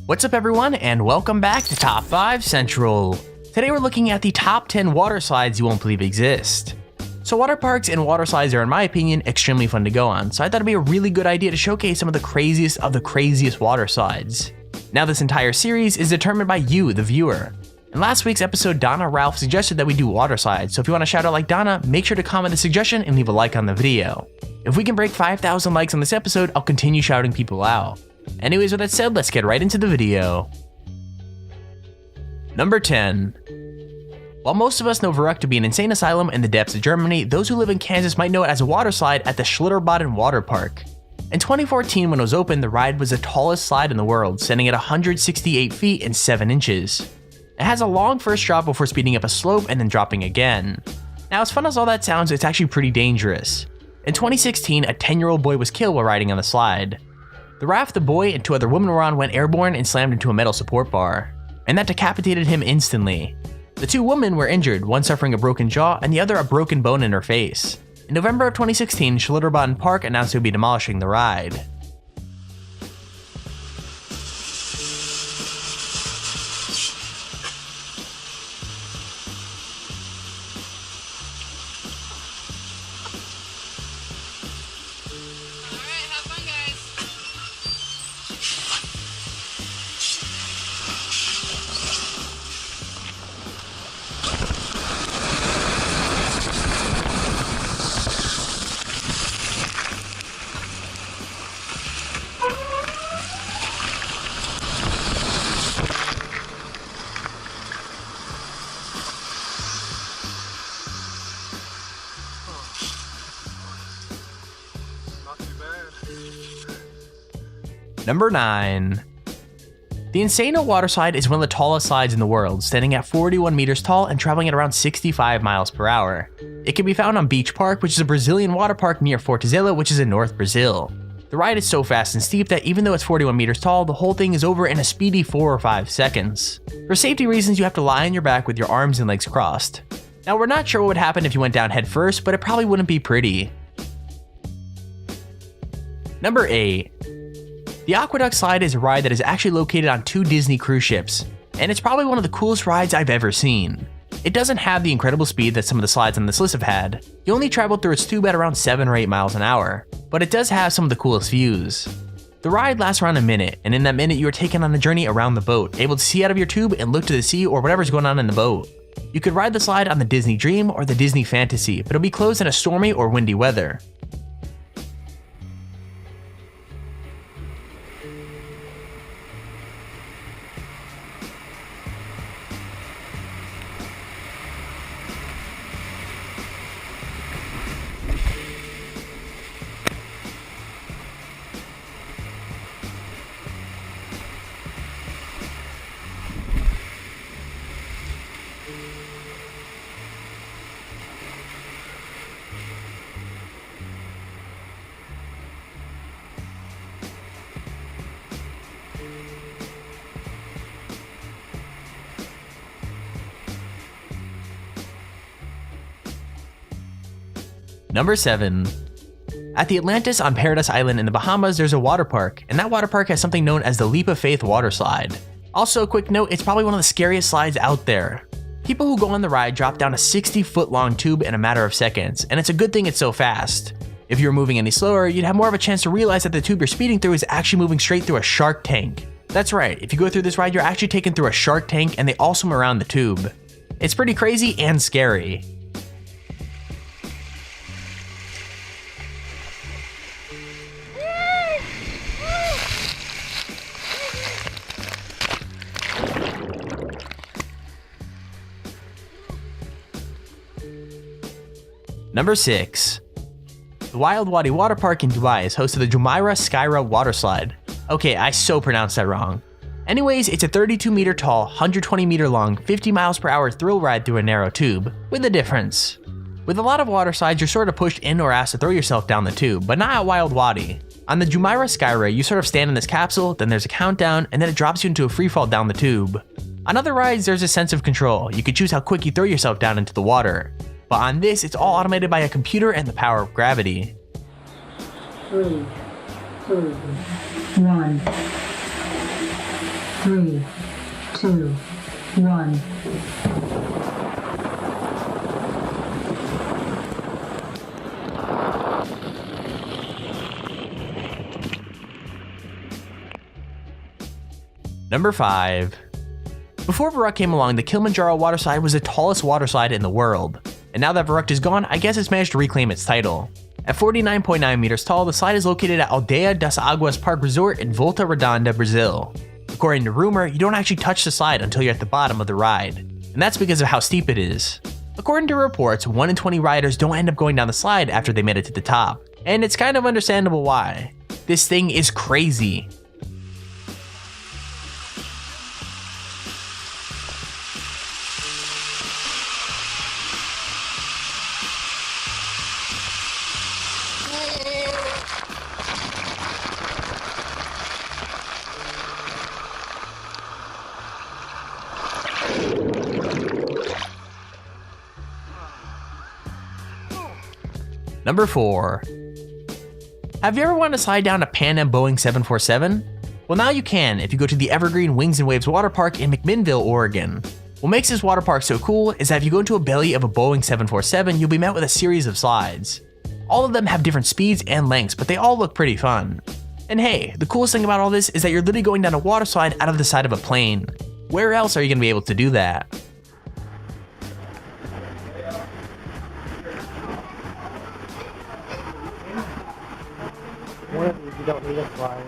What's up everyone, and welcome back to Top 5 Central. Today we're looking at the top 10 water slides you won't believe exist. So water parks and water slides are, in my opinion, extremely fun to go on, so I thought it'd be a really good idea to showcase some of the craziest water slides. Now this entire series is determined by you, the viewer. In last week's episode, Donna Ralph suggested that we do water slides, so if you want to shout out like Donna, make sure to comment the suggestion and leave a like on the video. If we can break 5,000 likes on this episode, I'll continue shouting people out. Anyways, with that said, let's get right into the video. Number 10. While most of us know Verrückt to be an insane asylum in the depths of Germany, those who live in Kansas might know it as a water slide at the Schlitterbahn water park. In 2014, when it was opened, the ride was the tallest slide in the world, standing at 168 feet and 7 inches. It has a long first drop before speeding up a slope and then dropping again. Now, as fun as all that sounds, it's actually pretty dangerous. In 2016, a 10-year-old boy was killed while riding on the slide. The raft the boy and 2 other women were on went airborne and slammed into a metal support bar, and that decapitated him instantly. The 2 women were injured, one suffering a broken jaw and the other a broken bone in her face. In November of 2016, Schlitterbahn Park announced it would be demolishing the ride. Number 9. The Insano water slide is one of the tallest slides in the world, standing at 41 meters tall and traveling at around 65 miles per hour. It can be found on Beach Park, which is a Brazilian water park near Fortaleza, which is in North Brazil. The ride is so fast and steep that even though it's 41 meters tall, the whole thing is over in a speedy 4 or 5 seconds. For safety reasons, you have to lie on your back with your arms and legs crossed. Now, we're not sure what would happen if you went down head first, but it probably wouldn't be pretty. Number 8. The Aqueduct slide is a ride that is actually located on 2 Disney cruise ships, and it's probably one of the coolest rides I've ever seen. It doesn't have the incredible speed that some of the slides on this list have had. You only travel through its tube at around 7 or 8 miles an hour, but it does have some of the coolest views. The ride lasts around a minute, and in that minute you are taken on a journey around the boat, able to see out of your tube and look to the sea or whatever's going on in the boat. You could ride the slide on the Disney Dream or the Disney Fantasy, but it'll be closed in a stormy or windy weather. Number 7. At the Atlantis on Paradise Island in the Bahamas, there's a water park, and that water park has something known as the Leap of Faith water slide. Also, a quick note, it's probably one of the scariest slides out there. People who go on the ride drop down a 60-foot long tube in a matter of seconds, and it's a good thing it's so fast. If you were moving any slower, you'd have more of a chance to realize that the tube you're speeding through is actually moving straight through a shark tank. That's right, if you go through this ride, you're actually taken through a shark tank and they all swim around the tube. It's pretty crazy and scary. Number 6. The Wild Wadi Water Park in Dubai is host to the Jumeirah Skyra water slide. Okay, I so pronounced that wrong. Anyways, it's a 32 meter tall, 120 meter long, 50 miles per hour thrill ride through a narrow tube, with a difference. With a lot of water slides, you're sort of pushed in or asked to throw yourself down the tube, but not at Wild Wadi. On the Jumeirah Skyra, you sort of stand in this capsule, then there's a countdown, and then it drops you into a freefall down the tube. On other rides, there's a sense of control. You can choose how quick you throw yourself down into the water. But on this, it's all automated by a computer and the power of gravity. 3, 2, 1. 3, 2, 1. Number 5. Before Varuk came along, the Kilimanjaro waterslide was the tallest waterslide in the world. And now that Varuk is gone, I guess it's managed to reclaim its title. At 49.9 meters tall, the slide is located at Aldeia das Águas Park Resort in Volta Redonda, Brazil. According to rumor, you don't actually touch the slide until you're at the bottom of the ride. And that's because of how steep it is. According to reports, 1 in 20 riders don't end up going down the slide after they made it to the top. And it's kind of understandable why. This thing is crazy. Number 4. Have you ever wanted to slide down a Pan Am Boeing 747? Well, now you can if you go to the Evergreen Wings and Waves Water Park in McMinnville, Oregon. What makes this water park so cool is that if you go into a belly of a Boeing 747, you'll be met with a series of slides. All of them have different speeds and lengths, but they all look pretty fun. And hey, the coolest thing about all this is that you're literally going down a water slide out of the side of a plane. Where else are you going to be able to do that? One of these you don't need a slide.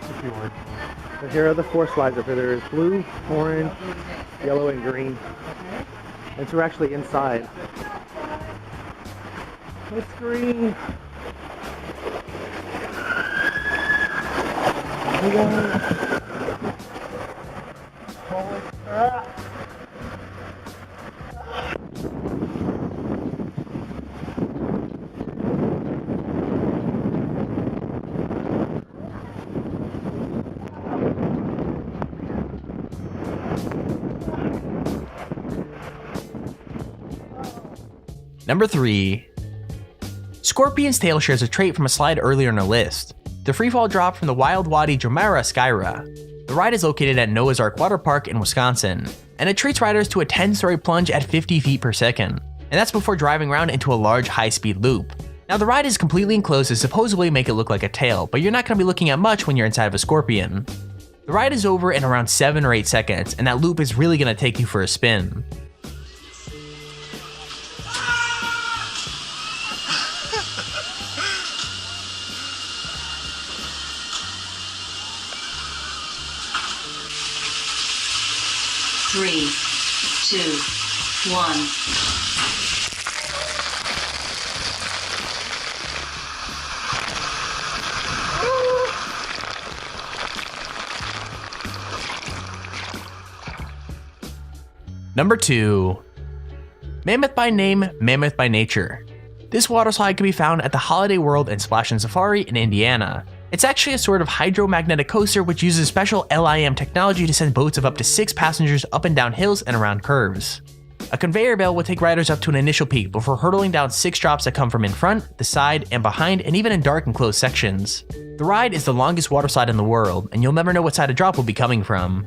If you would. So here are the 4 slides up here. There's blue, orange, yellow, and green. And so we're actually inside. It's green. Number 3. Scorpion's tail shares a trait from a slide earlier in the list, the freefall drop from the Wild Wadi Jumeirah Skyra. The ride is located at Noah's Ark Water Park in Wisconsin, and it treats riders to a 10-story plunge at 50 feet per second, and that's before driving around into a large high-speed loop. Now the ride is completely enclosed to supposedly make it look like a tail, but you're not going to be looking at much when you're inside of a Scorpion. The ride is over in around 7 or 8 seconds, and that loop is really going to take you for a spin. Three, 2, 1. Number 2. Mammoth by name, Mammoth by nature. This water slide can be found at the Holiday World and Splash and Safari in Indiana. It's actually a sort of hydromagnetic coaster which uses special LIM technology to send boats of up to 6 passengers up and down hills and around curves. A conveyor belt will take riders up to an initial peak before hurtling down 6 drops that come from in front, the side, and behind, and even in dark and closed sections. The ride is the longest water slide in the world, and you'll never know what side a drop will be coming from.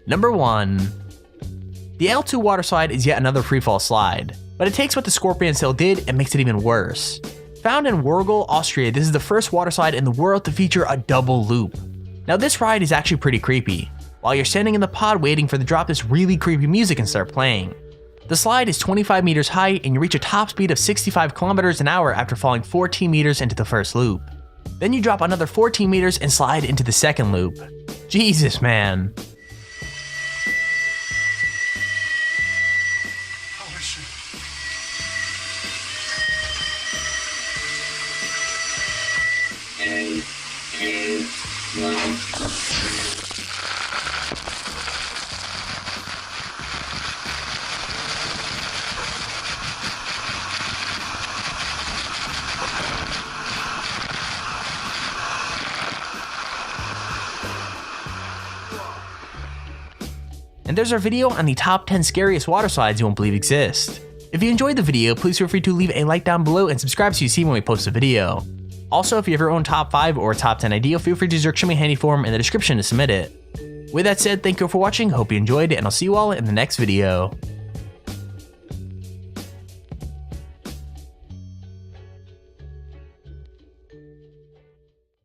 Number 1. The L2 water slide is yet another freefall slide, but it takes what the Scorpion Sail did and makes it even worse. Found in Wurgl, Austria, this is the first water slide in the world to feature a double loop. Now this ride is actually pretty creepy. While you're standing in the pod waiting for the drop, this really creepy music can start playing. The slide is 25 meters high and you reach a top speed of 65 kilometers an hour after falling 14 meters into the first loop. Then you drop another 14 meters and slide into the second loop. Jesus, man. And there's our video on the top 10 scariest water slides you won't believe exist. If you enjoyed the video, please feel free to leave a like down below and subscribe so you see when we post a video. Also, if you have your own top 5 or top 10 idea, feel free to use our Extremely Handy form in the description to submit it. With that said, thank you for watching, hope you enjoyed, and I'll see you all in the next video.